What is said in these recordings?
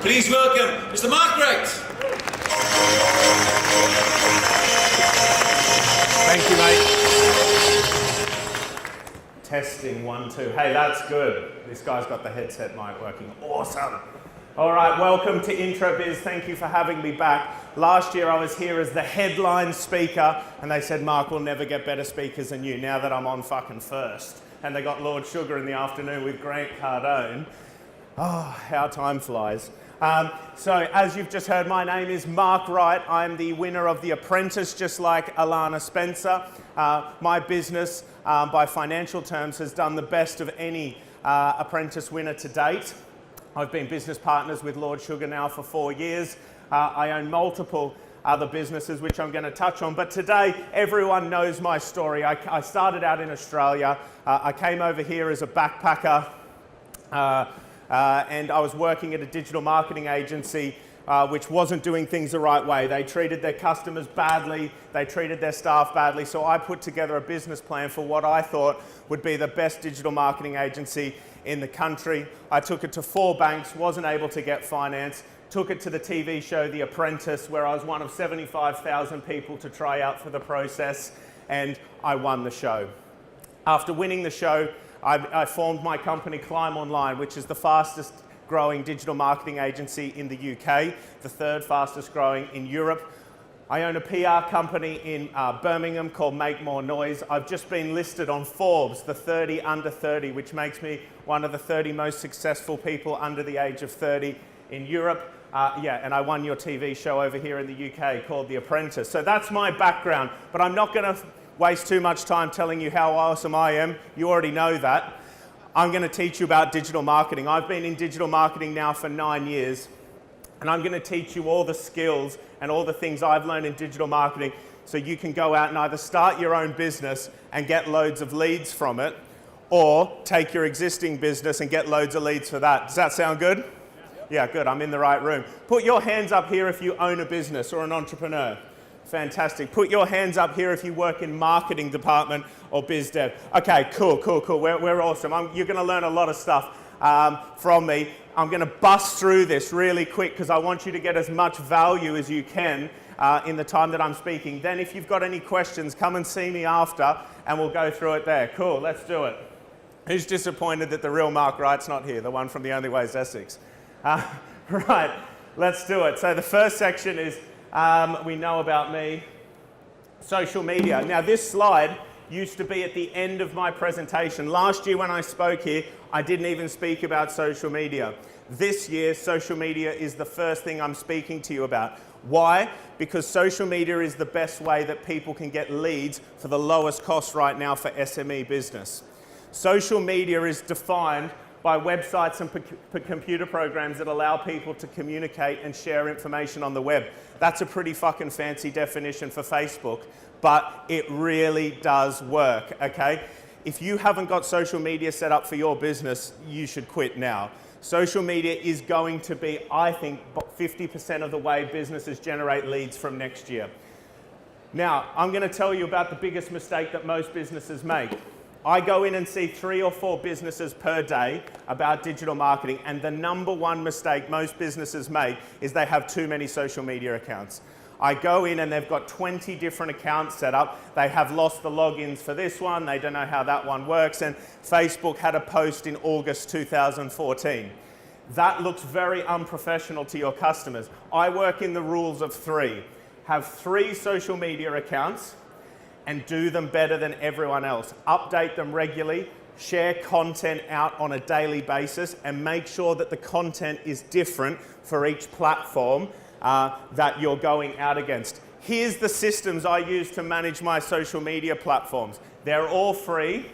Please welcome Mr. Mark Wright. Thank you, mate. Testing, 1, 2. Hey, that's good. This guy's got the headset mic working. Awesome. All right, welcome to IntroBiz. Thank you for having me back. Last year I was here as the headline speaker, and they said, Mark, we'll never get better speakers than you, now that I'm on fucking first. And they got Lord Sugar in the afternoon with Grant Cardone. Oh, how time flies. So as you've just heard, my name is Mark Wright. I'm the winner of the Apprentice, just like Alana Spencer. My business, by financial terms, has done the best of any Apprentice winner to date. I've been business partners with Lord Sugar now for 4 years. I own multiple other businesses, which I'm going to touch on. But today, everyone knows my story. I started out in Australia. I came over here as a backpacker. And I was working at a digital marketing agency which wasn't doing things the right way. They treated their customers badly, they treated their staff badly, so I put together a business plan for what I thought would be the best digital marketing agency in the country. I took it to 4 banks, wasn't able to get finance, took it to the TV show The Apprentice, where I was one of 75,000 people to try out for the process, and I won the show. After winning the show, I formed my company Climb Online, which is the fastest growing digital marketing agency in the UK, the 3rd fastest growing in Europe. I own a PR company in Birmingham called Make More Noise. I've just been listed on Forbes, the 30 under 30, which makes me one of the 30 most successful people under the age of 30 in Europe. And I won your TV show over here in the UK called The Apprentice. So that's my background, but I'm not going to waste too much time telling you how awesome I am. You already know that. I'm going to teach you about digital marketing. I've been in digital marketing now for 9 years, and I'm going to teach you all the skills and all the things I've learned in digital marketing so you can go out and either start your own business and get loads of leads from it, or take your existing business and get loads of leads for that. Does that sound good? Yeah, good. I'm in the right room. Put your hands up here if you own a business or an entrepreneur. Fantastic. Put your hands up here if you work in marketing department or biz dev. Okay, cool. We're awesome. You're going to learn a lot of stuff from me. I'm going to bust through this really quick because I want you to get as much value as you can in the time that I'm speaking. Then if you've got any questions, come and see me after and we'll go through it there. Cool, let's do it. Who's disappointed that the real Mark Wright's not here, the one from The Only Way is Essex? Right, let's do it. So the first section is we know about me, social media. Now this slide used to be at the end of my presentation. Last year when I spoke here, I didn't even speak about social media. This year, social media is the first thing I'm speaking to you about. Why? Because social media is the best way that people can get leads for the lowest cost right now for SME business. Social media is defined by websites and computer programs that allow people to communicate and share information on the web. That's a pretty fucking fancy definition for Facebook, but it really does work, okay? If you haven't got social media set up for your business, you should quit now. Social media is going to be, I think, 50% of the way businesses generate leads from next year. Now, I'm going to tell you about the biggest mistake that most businesses make. I go in and see 3 or 4 businesses per day about digital marketing, and the #1 mistake most businesses make is they have too many social media accounts. I go in and they've got 20 different accounts set up. They have lost the logins for this one. They don't know how that one works. And Facebook had a post in August 2014. That looks very unprofessional to your customers. I work in the rules of 3. Have 3 social media accounts and do them better than everyone else. Update them regularly, share content out on a daily basis, and make sure that the content is different for each platform that you're going out against. Here's the systems I use to manage my social media platforms. They're all free,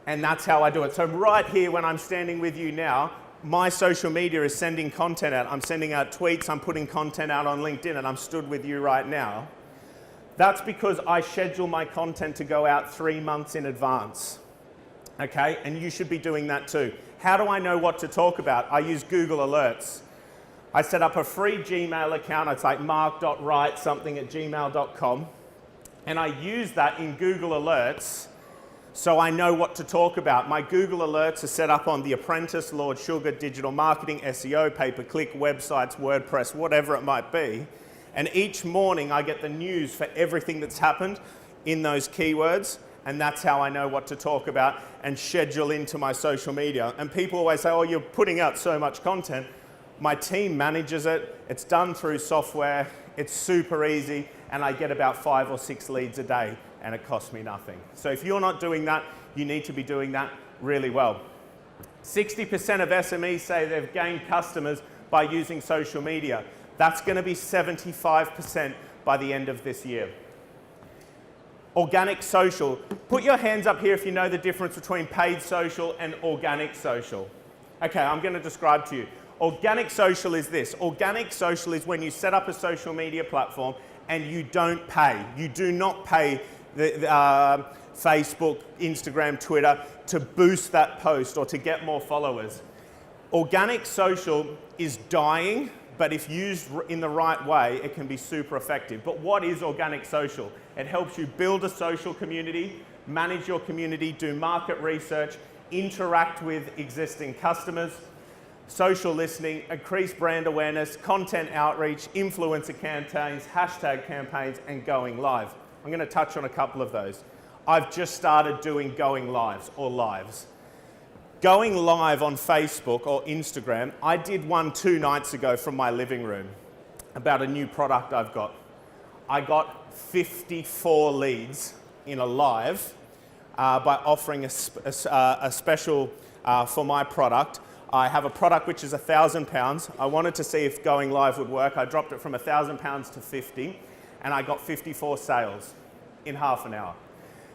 and that's how I do it. So right here, when I'm standing with you now, my social media is sending content out. I'm sending out tweets, I'm putting content out on LinkedIn, and I'm stood with you right now. That's because I schedule my content to go out 3 months in advance, okay? And you should be doing that too. How do I know what to talk about? I use Google Alerts. I set up a free Gmail account. It's like mark.wright@gmail.com. And I use that in Google Alerts So I know what to talk about. My Google alerts are set up on the Apprentice, Lord Sugar, digital marketing, SEO, pay-per-click, websites, WordPress, whatever it might be. And each morning I get the news for everything that's happened in those keywords, and that's how I know what to talk about and schedule into my social media. And people always say, oh, you're putting out so much content. My team manages it. It's done through software. It's super easy, and I get about 5 or 6 leads a day, and it costs me nothing. So if you're not doing that, you need to be doing that really well. 60% of SMEs say they've gained customers by using social media. That's going to be 75% by the end of this year. Organic social. Put your hands up here if you know the difference between paid social and organic social. Okay, I'm going to describe to you. Organic social is this. Organic social is when you set up a social media platform and you don't pay. You do not pay the Facebook, Instagram, Twitter to boost that post or to get more followers. Organic social is dying, but if used in the right way, it can be super effective. But what is organic social? It helps you build a social community, manage your community, do market research, interact with existing customers, social listening, increase brand awareness, content outreach, influencer campaigns, hashtag campaigns, and going live. I'm going to touch on a couple of those. I've just started doing going lives or lives. Going live on Facebook or Instagram, I did one 2 nights ago from my living room about a new product I've got. I got 54 leads in a live by offering a special for my product. I have a product which is £1,000. I wanted to see if going live would work. I dropped it from £1,000 to 50, and I got 54 sales in half an hour.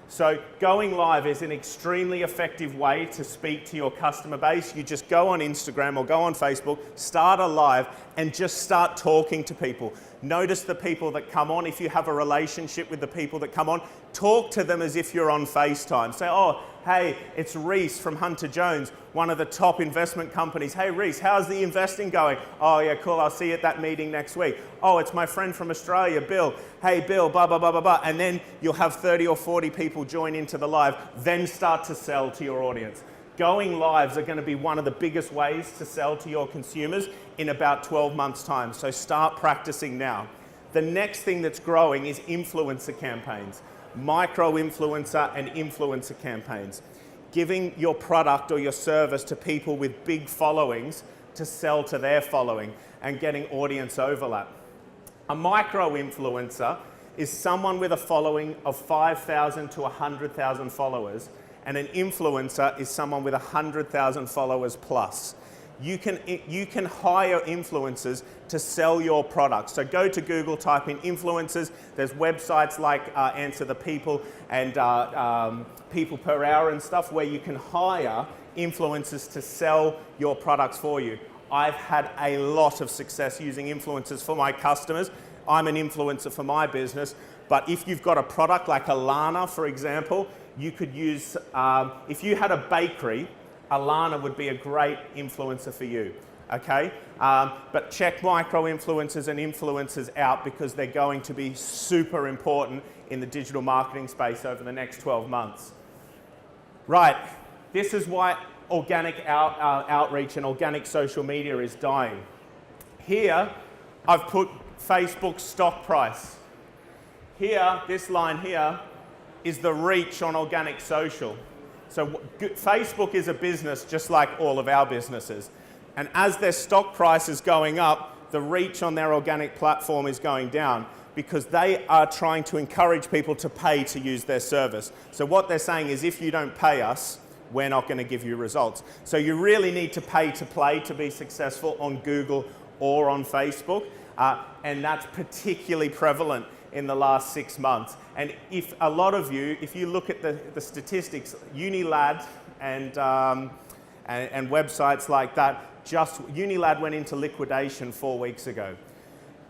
So going live is an extremely effective way to speak to your customer base. You just go on Instagram or go on Facebook, start a live, and just start talking to people. Notice the people that come on. If you have a relationship with the people that come on, talk to them as if you're on FaceTime. Say, oh, hey, it's Reese from Hunter Jones, one of the top investment companies. Hey, Reese, how's the investing going? Oh, yeah, cool. I'll see you at that meeting next week. Oh, it's my friend from Australia, Bill. Hey, Bill, blah, blah, blah, blah, blah. And then you'll have 30 or 40 people join into the live, then start to sell to your audience. Going lives are going to be one of the biggest ways to sell to your consumers in about 12 months' time. So start practicing now. The next thing that's growing is influencer campaigns, micro-influencer and influencer campaigns. Giving your product or your service to people with big followings to sell to their following and getting audience overlap. A micro-influencer is someone with a following of 5,000 to 100,000 followers, and an influencer is someone with 100,000 followers plus. You can hire influencers to sell your products. So go to Google, type in influencers. There's websites like Answer the People and People Per Hour and stuff where you can hire influencers to sell your products for you. I've had a lot of success using influencers for my customers. I'm an influencer for my business, but if you've got a product like Alana, for example, you could use, if you had a bakery, Alana would be a great influencer for you, okay? But check micro-influencers and influencers out because they're going to be super important in the digital marketing space over the next 12 months. Right, this is why organic outreach and organic social media is dying. Here, I've put Facebook stock price. Here, this line here, is the reach on organic social. So Facebook is a business just like all of our businesses. And as their stock price is going up, the reach on their organic platform is going down because they are trying to encourage people to pay to use their service. So what they're saying is if you don't pay us, we're not going to give you results. So you really need to pay to play to be successful on Google or on Facebook. And that's particularly prevalent in the last 6 months. And if a lot of you, if you look at the statistics, Unilad and websites like that, Unilad went into liquidation 4 weeks ago.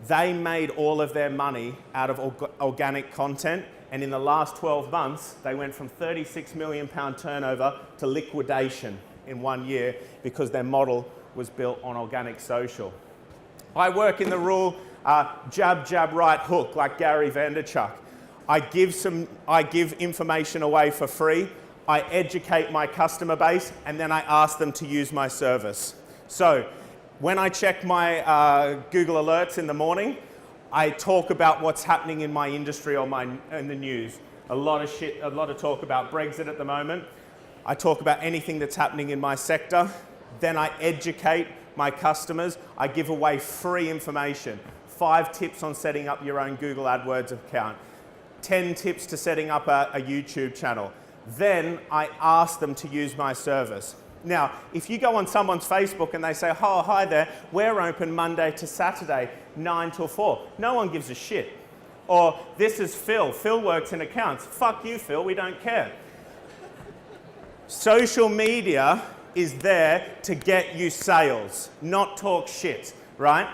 They made all of their money out of organic content, and in the last 12 months, they went from £36 million turnover to liquidation in 1 year because their model was built on organic social. I work in the rule jab, jab, right hook, like Gary Vaynerchuk. I give information away for free. I educate my customer base, and then I ask them to use my service. So when I check my Google Alerts in the morning, I talk about what's happening in my industry or in the news. A lot of talk about Brexit at the moment. I talk about anything that's happening in my sector. Then I educate my customers. I give away free information. 5 tips on setting up your own Google AdWords account. 10 tips to setting up a YouTube channel. Then I ask them to use my service. Now, if you go on someone's Facebook and they say, oh, hi there, we're open Monday to Saturday, 9 till 4. No one gives a shit. Or, this is Phil. Phil works in accounts. Fuck you, Phil, we don't care. Social media is there to get you sales, not talk shit, right?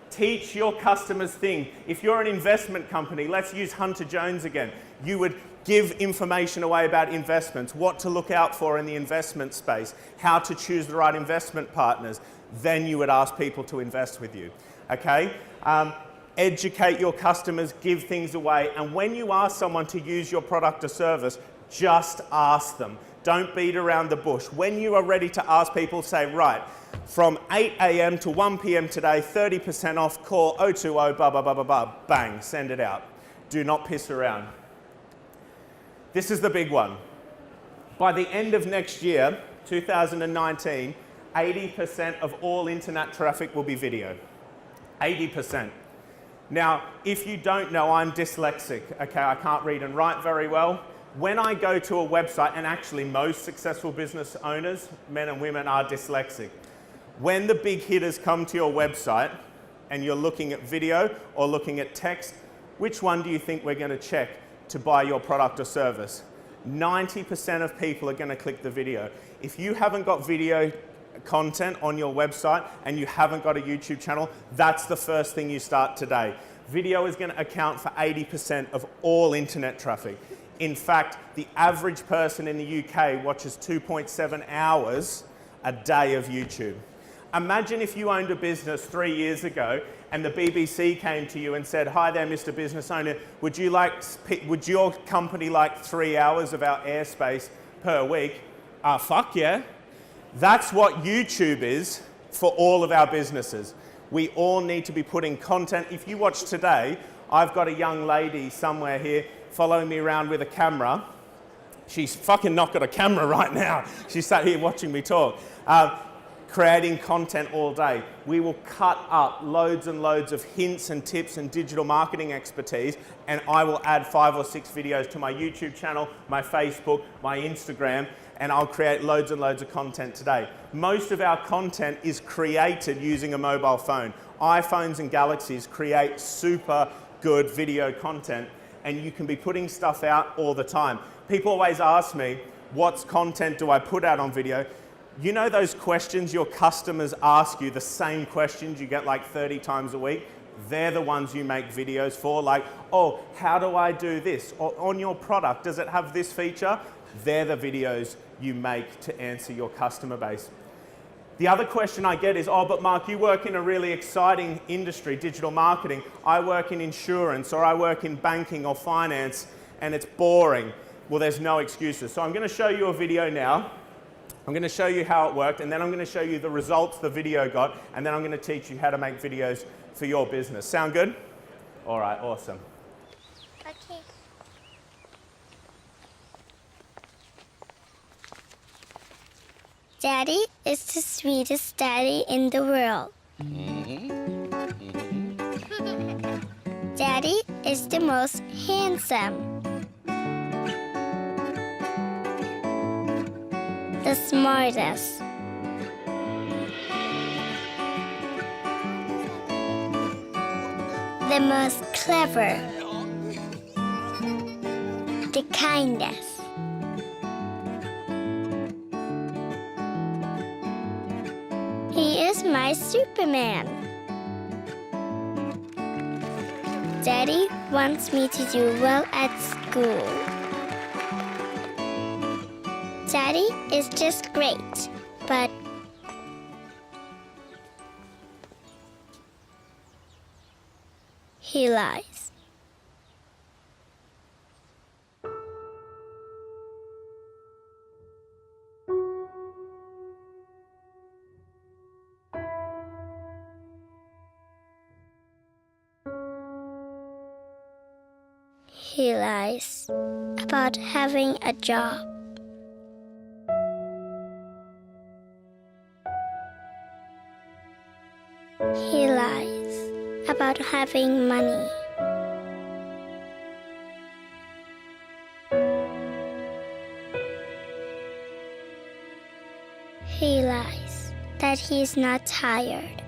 Teach your customers things. If you're an investment company, let's use Hunter Jones again. You would give information away about investments, what to look out for in the investment space, how to choose the right investment partners. Then you would ask people to invest with you, okay? Educate your customers, give things away, and when you ask someone to use your product or service, just ask them. Don't beat around the bush. When you are ready to ask people, say, right, from 8 a.m. to 1 p.m. today, 30% off, call 020, blah, blah, blah, blah, blah, bang, send it out. Do not piss around. This is the big one. By the end of next year, 2019, 80% of all internet traffic will be video. 80%. Now, if you don't know, I'm dyslexic, okay? I can't read and write very well. When I go to a website, and actually most successful business owners, men and women, are dyslexic. When the big hitters come to your website and you're looking at video or looking at text, which one do you think we're going to check to buy your product or service? 90% of people are going to click the video. If you haven't got video content on your website and you haven't got a YouTube channel, that's the first thing you start today. Video is going to account for 80% of all internet traffic. In fact, the average person in the UK watches 2.7 hours a day of YouTube. Imagine if you owned a business 3 years ago and the BBC came to you and said, hi there, Mr. Business Owner, would your company like 3 hours of our airspace per week? Fuck yeah. That's what YouTube is for all of our businesses. We all need to be putting content. If you watch today, I've got a young lady somewhere here following me around with a camera. She's fucking not got a camera right now. She's sat here watching me talk. Creating content all day. We will cut up loads and loads of hints and tips and digital marketing expertise, and I will add 5 or 6 videos to my YouTube channel, my Facebook, my Instagram, and I'll create loads and loads of content today. Most of our content is created using a mobile phone. iPhones and Galaxies create super good video content, and you can be putting stuff out all the time. People always ask me, what content do I put out on video? You know those questions your customers ask you, the same questions you get like 30 times a week? They're the ones you make videos for, like, oh, how do I do this? Or on your product, does it have this feature? They're the videos you make to answer your customer base. The other question I get is, oh, but Mark, you work in a really exciting industry, digital marketing. I work in insurance, or I work in banking or finance, and it's boring. Well, there's no excuses. So I'm going to show you a video now. I'm going to show you how it worked, and then I'm going to show you the results the video got, and then I'm going to teach you how to make videos for your business. Sound good? All right, awesome. Okay. Daddy is the sweetest daddy in the world. Daddy is the most handsome. The smartest. The most clever. The kindest. He is my Superman. Daddy wants me to do well at school. Daddy is just great, but he lies. lies about having a job. He lies about having money. He lies that he's not tired.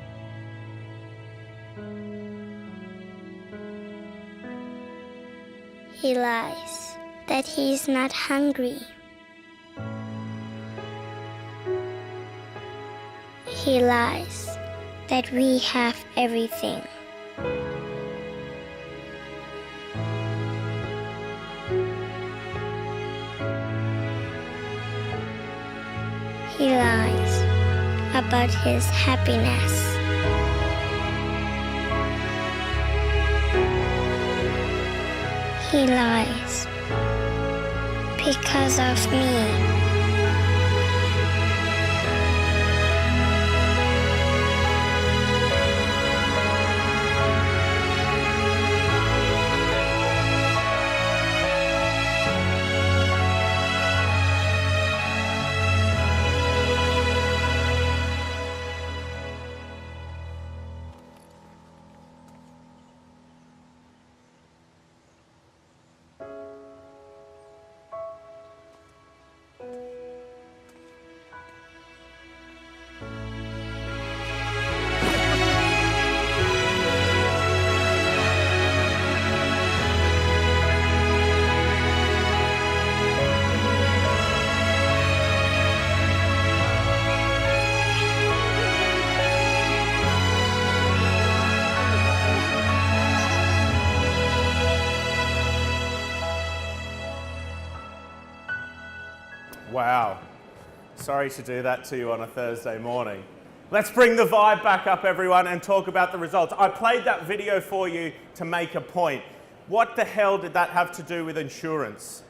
He lies that he's not hungry. He lies that we have everything. He lies about his happiness. He lies because of me. Wow. Sorry to do that to you on a Thursday morning. Let's bring the vibe back up, everyone, and talk about the results. I played that video for you to make a point. What the hell did that have to do with insurance?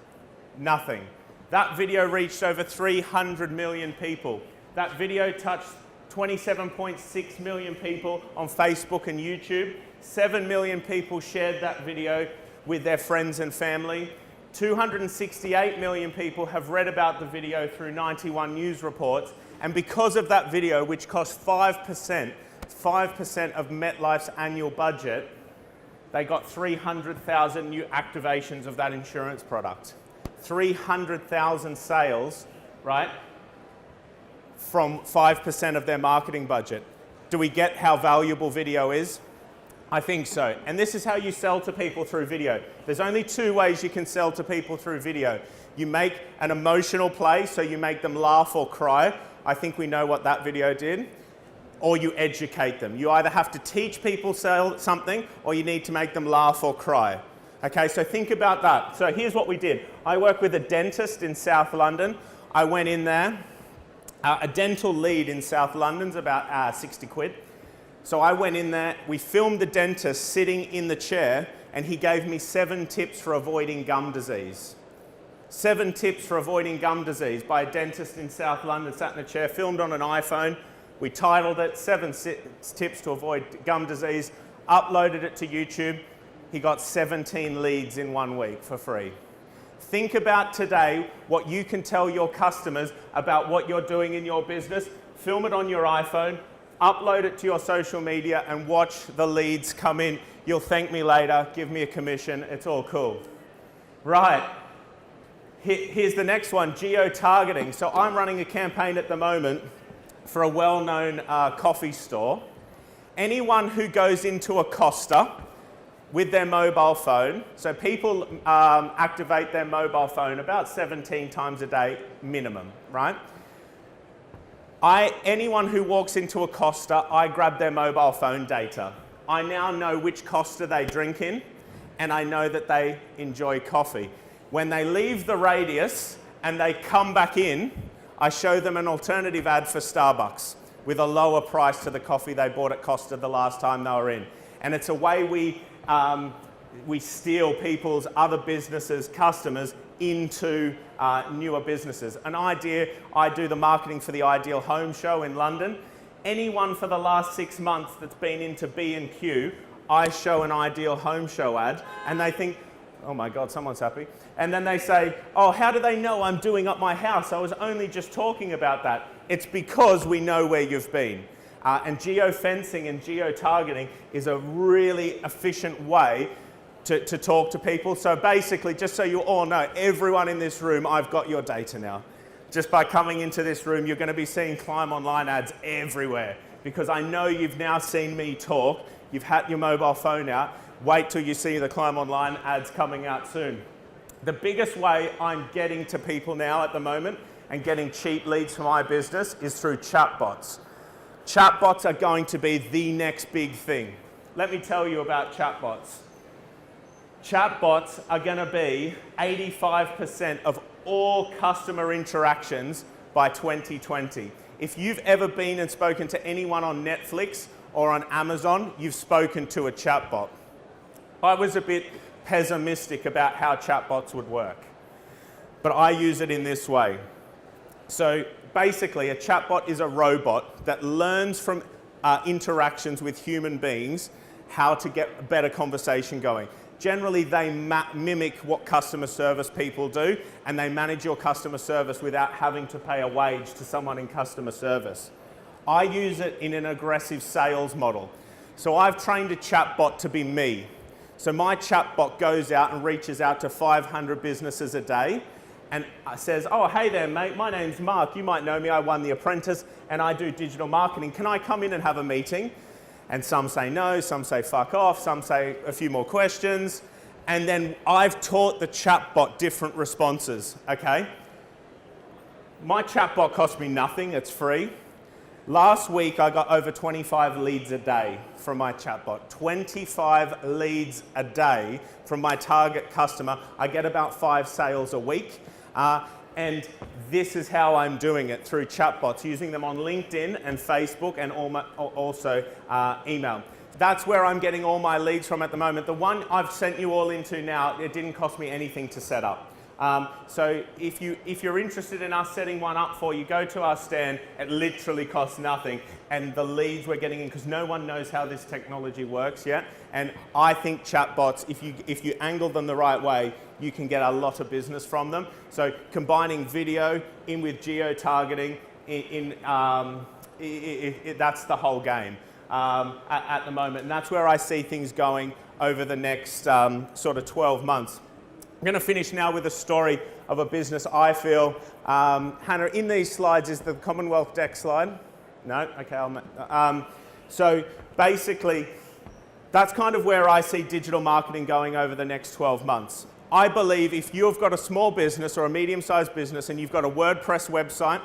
Nothing. That video reached over 300 million people. That video touched 27.6 million people on Facebook and YouTube. 7 million people shared that video with their friends and family. 268 million people have read about the video through 91 news reports, and because of that video, which cost 5% of MetLife's annual budget, they got 300,000 new activations of that insurance product. 300,000 sales, right, from 5% of their marketing budget. Do we get how valuable video is? I think so. And this is how you sell to people through video. There's only two ways you can sell to people through video. You make an emotional play, so you make them laugh or cry. I think we know what that video did. Or you educate them. You either have to teach people something, or you need to make them laugh or cry. Okay, so think about that. So here's what we did. I work with a dentist in South London. I went in there. A dental lead in South London's about 60 quid. So I went in there, we filmed the dentist sitting in the chair, and he gave me 7 tips for avoiding gum disease. 7 tips for avoiding gum disease by a dentist in South London, sat in a chair, filmed on an iPhone. We titled it 7 tips to avoid gum disease, uploaded it to YouTube. He got 17 leads in 1 week for free. Think about today what you can tell your customers about what you're doing in your business. Film it on your iPhone, upload it to your social media, and watch the leads come in. You'll thank me later, give me a commission, it's all cool. Right, here's the next one, geo-targeting. So I'm running a campaign at the moment for a well-known coffee store. Anyone who goes into a Costa with their mobile phone, so people activate their mobile phone about 17 times a day minimum, right? Anyone who walks into a Costa, I grab their mobile phone data. I now know which Costa they drink in, and I know that they enjoy coffee. When they leave the radius and they come back in, I show them an alternative ad for Starbucks with a lower price to the coffee they bought at Costa the last time they were in. And it's a way we steal people's other businesses, customers, into newer businesses. An idea, I do the marketing for the Ideal Home Show in London. Anyone for the last 6 months that's been into B&Q, I show an Ideal Home Show ad, and they think, Oh my God, someone's happy. And then they say, oh, how do they know I'm doing up my house? I was only just talking about that. It's because we know where you've been. And geofencing and geo-targeting is a really efficient way to talk to people. So basically, just so you all know, everyone in this room, I've got your data now. Just by coming into this room, you're going to be seeing Climb Online ads everywhere, because I know you've now seen me talk. You've had your mobile phone out. Wait till you see the Climb Online ads coming out soon. The biggest way I'm getting to people now at the moment and getting cheap leads for my business is through chatbots. Chatbots are going to be the next big thing. Let me tell you about chatbots. Chatbots are going to be 85% of all customer interactions by 2020. If you've ever been and spoken to anyone on Netflix or on Amazon, you've spoken to a chatbot. I was a bit pessimistic about how chatbots would work, but I use it in this way. So basically, a chatbot is a robot that learns from interactions with human beings how to get a better conversation going. Generally, they mimic what customer service people do, and they manage your customer service without having to pay a wage to someone in customer service. I use it in an aggressive sales model. So I've trained a chatbot to be me. So my chatbot goes out and reaches out to 500 businesses a day and says, oh, hey there, mate, my name's Mark. You might know me. I won the Apprentice and I do digital marketing. Can I come in and have a meeting? And some say no, some say fuck off, some say a few more questions. And then I've taught the chatbot different responses, okay? My chatbot cost me nothing, it's free. Last week, I got over 25 leads a day from my chatbot. 25 leads a day from my target customer. I get about 5 sales a week. And this is how I'm doing it, through chatbots, using them on LinkedIn and Facebook and also email. That's where I'm getting all my leads from at the moment. The one I've sent you all into now, it didn't cost me anything to set up. So if you're interested in us setting one up for you, go to our stand. It literally costs nothing. And the leads we're getting in, because no one knows how this technology works yet. And I think chatbots, if you angle them the right way, you can get a lot of business from them. So combining video in with geo-targeting, that's the whole game at the moment. And that's where I see things going over the next sort of 12 months. I'm going to finish now with a story of a business I feel. Hannah, in these slides is the Commonwealth deck slide. No? Okay. So basically, that's kind of where I see digital marketing going over the next 12 months. I believe if you've got a small business or a medium-sized business and you've got a WordPress website,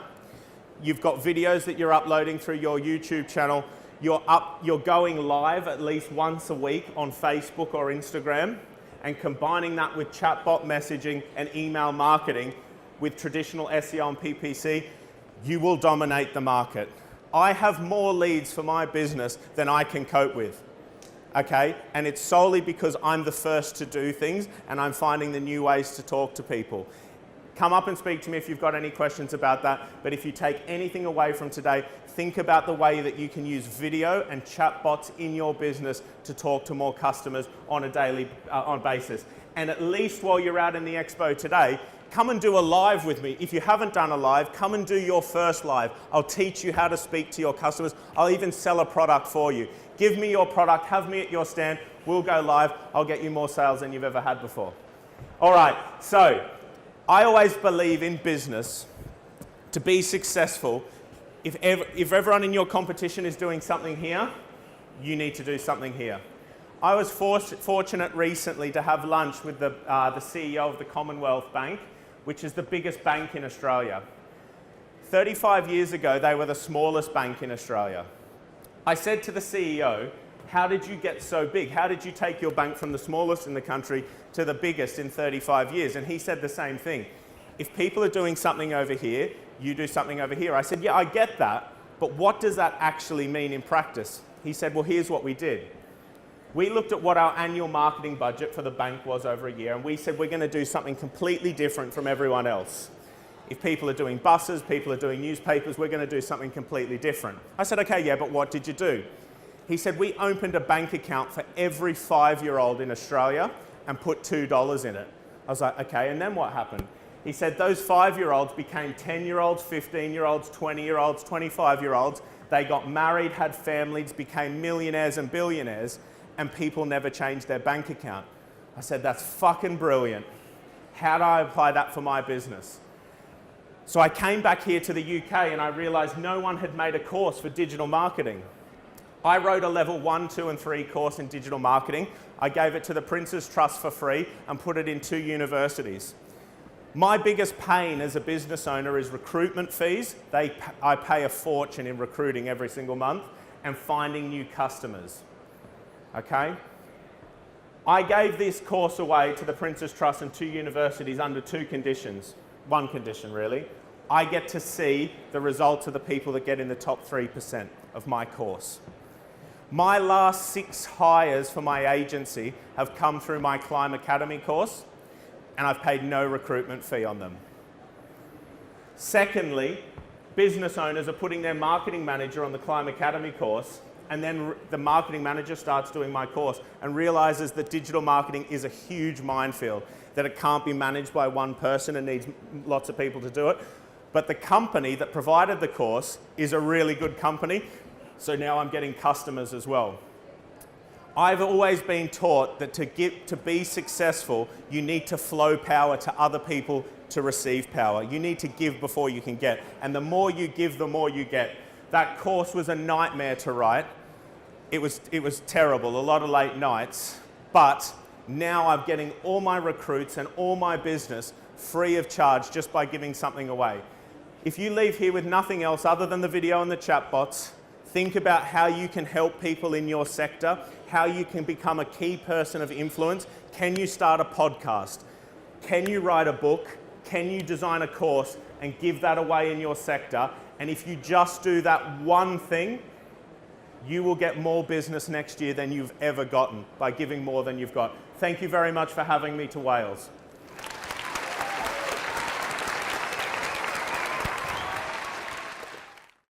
you've got videos that you're uploading through your YouTube channel, you're going live at least once a week on Facebook or Instagram, and combining that with chatbot messaging and email marketing with traditional SEO and PPC, you will dominate the market. I have more leads for my business than I can cope with. Okay, and it's solely because I'm the first to do things and I'm finding the new ways to talk to people. Come up and speak to me if you've got any questions about that, but if you take anything away from today, think about the way that you can use video and chatbots in your business to talk to more customers on a daily basis. And at least while you're out in the expo today, come and do a live with me. If you haven't done a live, come and do your first live. I'll teach you how to speak to your customers. I'll even sell a product for you. Give me your product, have me at your stand, we'll go live. I'll get you more sales than you've ever had before. All right, so I always believe in business, to be successful, if everyone in your competition is doing something here, you need to do something here. I was fortunate recently to have lunch with the CEO of the Commonwealth Bank, which is the biggest bank in Australia. 35 years ago, they were the smallest bank in Australia. I said to the CEO, how did you get so big? How did you take your bank from the smallest in the country to the biggest in 35 years? And he said the same thing. If people are doing something over here, you do something over here. I said, yeah, I get that, but what does that actually mean in practice? He said, well, here's what we did. We looked at what our annual marketing budget for the bank was over a year, and we said we're going to do something completely different from everyone else. If people are doing buses, people are doing newspapers, we're going to do something completely different. I said, okay, yeah, but what did you do? He said, we opened a bank account for every 5-year-old in Australia, and put $2 in it. I was like, okay, and then what happened? He said those 5-year-olds became 10-year-olds, 15-year-olds, 20-year-olds, 25-year-olds. They got married, had families, became millionaires and billionaires, and people never changed their bank account. I said, that's fucking brilliant. How do I apply that for my business? So I came back here to the UK and I realized no one had made a course for digital marketing. I wrote a level 1, 2, and 3 course in digital marketing. I gave it to the Prince's Trust for free and put it in 2 universities. My biggest pain as a business owner is recruitment fees. I pay a fortune in recruiting every single month and finding new customers. Okay? I gave this course away to the Prince's Trust and 2 universities under 2 conditions. 1 condition, really. I get to see the results of the people that get in the top 3% of my course. My last 6 hires for my agency have come through my Climb Academy course, and I've paid no recruitment fee on them. Secondly, business owners are putting their marketing manager on the Climb Academy course, and then the marketing manager starts doing my course and realizes that digital marketing is a huge minefield, that it can't be managed by one person and needs lots of people to do it. But the company that provided the course is a really good company, so now I'm getting customers as well. I've always been taught that to be successful, you need to flow power to other people to receive power. You need to give before you can get. And the more you give, the more you get. That course was a nightmare to write. It was terrible, a lot of late nights. But now I'm getting all my recruits and all my business free of charge just by giving something away. If you leave here with nothing else other than the video and the chatbots, think about how you can help people in your sector, how you can become a key person of influence. Can you start a podcast? Can you write a book? Can you design a course and give that away in your sector? And if you just do that one thing, you will get more business next year than you've ever gotten by giving more than you've got. Thank you very much for having me to Wales.